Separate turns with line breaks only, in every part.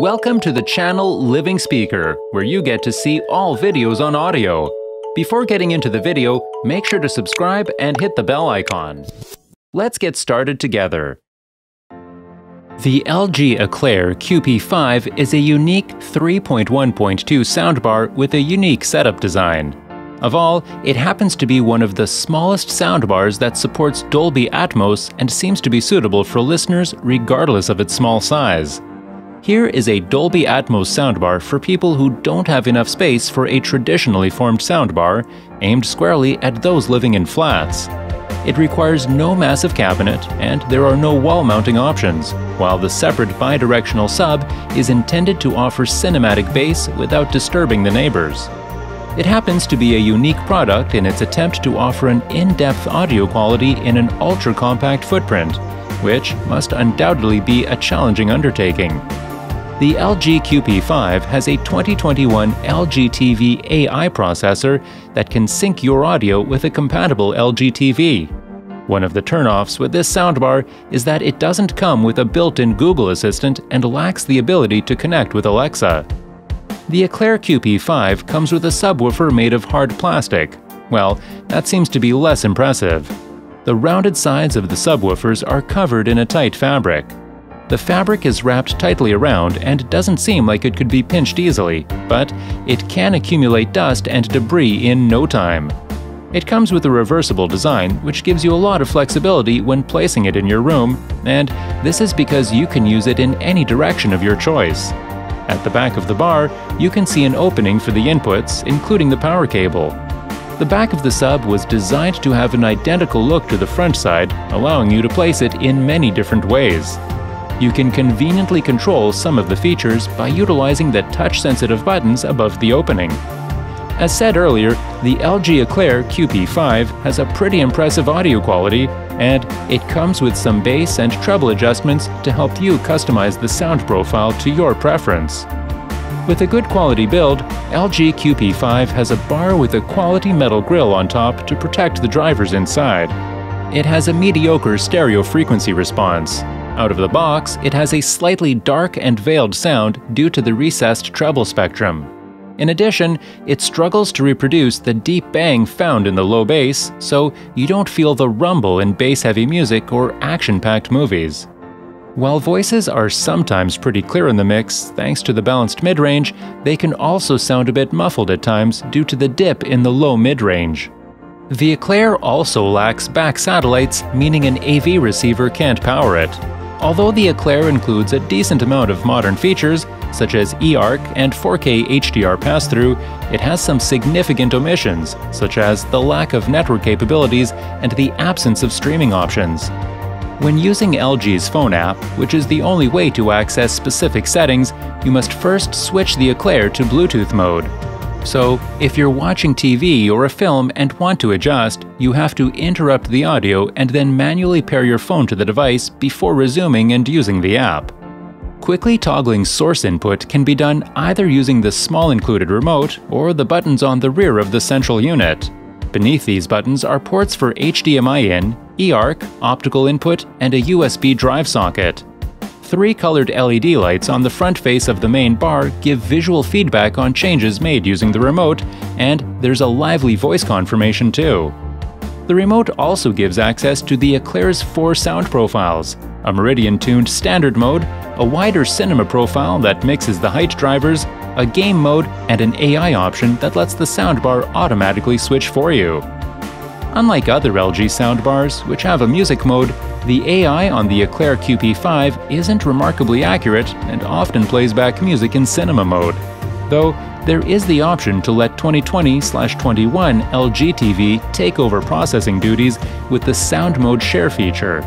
Welcome to the channel Living Speaker, where you get to see all videos on audio. Before getting into the video, make sure to subscribe and hit the bell icon. Let's get started together. The LG Eclair QP5 is a unique 3.1.2 soundbar with a unique setup design. Of all, it happens to be one of the smallest soundbars that supports Dolby Atmos and seems to be suitable for listeners regardless of its small size. Here is a Dolby Atmos soundbar for people who don't have enough space for a traditionally formed soundbar, aimed squarely at those living in flats. It requires no massive cabinet, and there are no wall mounting options, while the separate bidirectional sub is intended to offer cinematic bass without disturbing the neighbors. It happens to be a unique product in its attempt to offer an in-depth audio quality in an ultra-compact footprint, which must undoubtedly be a challenging undertaking. The LG QP5 has a 2021 LG TV AI processor that can sync your audio with a compatible LG TV. One of the turnoffs with this soundbar is that it doesn't come with a built-in Google Assistant and lacks the ability to connect with Alexa. The Eclair QP5 comes with a subwoofer made of hard plastic. Well, that seems to be less impressive. The rounded sides of the subwoofers are covered in a tight fabric. The fabric is wrapped tightly around and doesn't seem like it could be pinched easily, but it can accumulate dust and debris in no time. It comes with a reversible design, which gives you a lot of flexibility when placing it in your room, and this is because you can use it in any direction of your choice. At the back of the bar, you can see an opening for the inputs, including the power cable. The back of the sub was designed to have an identical look to the front side, allowing you to place it in many different ways. You can conveniently control some of the features by utilizing the touch-sensitive buttons above the opening. As said earlier, the LG Eclair QP5 has a pretty impressive audio quality, and it comes with some bass and treble adjustments to help you customize the sound profile to your preference. With a good quality build, LG QP5 has a bar with a quality metal grille on top to protect the drivers inside. It has a mediocre stereo frequency response. Out of the box, it has a slightly dark and veiled sound due to the recessed treble spectrum. In addition, it struggles to reproduce the deep bang found in the low bass, so you don't feel the rumble in bass-heavy music or action-packed movies. While voices are sometimes pretty clear in the mix thanks to the balanced mid-range, they can also sound a bit muffled at times due to the dip in the low mid-range. The Eclair also lacks back satellites, meaning an AV receiver can't power it. Although the Eclair includes a decent amount of modern features, such as eARC and 4K HDR pass-through, it has some significant omissions, such as the lack of network capabilities and the absence of streaming options. When using LG's phone app, which is the only way to access specific settings, you must first switch the Eclair to Bluetooth mode. So, if you're watching TV or a film and want to adjust, you have to interrupt the audio and then manually pair your phone to the device before resuming and using the app. Quickly toggling source input can be done either using the small included remote or the buttons on the rear of the central unit. Beneath these buttons are ports for HDMI in, eARC, optical input, and a USB drive socket. 3 colored LED lights on the front face of the main bar give visual feedback on changes made using the remote, and there's a lively voice confirmation too. The remote also gives access to the Eclair's 4 sound profiles, a Meridian-tuned standard mode, a wider cinema profile that mixes the height drivers, a game mode, and an AI option that lets the soundbar automatically switch for you. Unlike other LG soundbars, which have a music mode, the AI on the Eclair QP5 isn't remarkably accurate and often plays back music in cinema mode. Though, there is the option to let 2020/21 LG TV take over processing duties with the Sound Mode Share feature.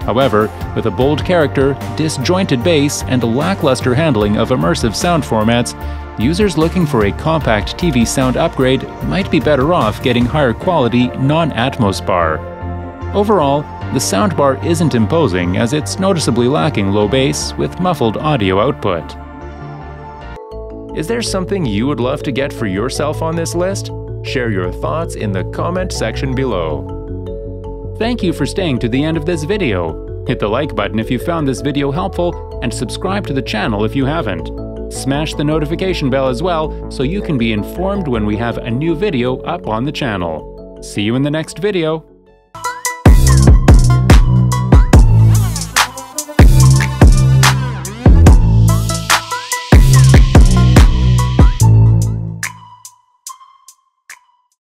However, with a bold character, disjointed bass, and lackluster handling of immersive sound formats, users looking for a compact TV sound upgrade might be better off getting higher quality non-Atmos bar. Overall, the soundbar isn't imposing as it's noticeably lacking low bass with muffled audio output. Is there something you would love to get for yourself on this list? Share your thoughts in the comment section below. Thank you for staying to the end of this video. Hit the like button if you found this video helpful, and subscribe to the channel if you haven't. Smash the notification bell as well so you can be informed when we have a new video up on the channel. See you in the next video.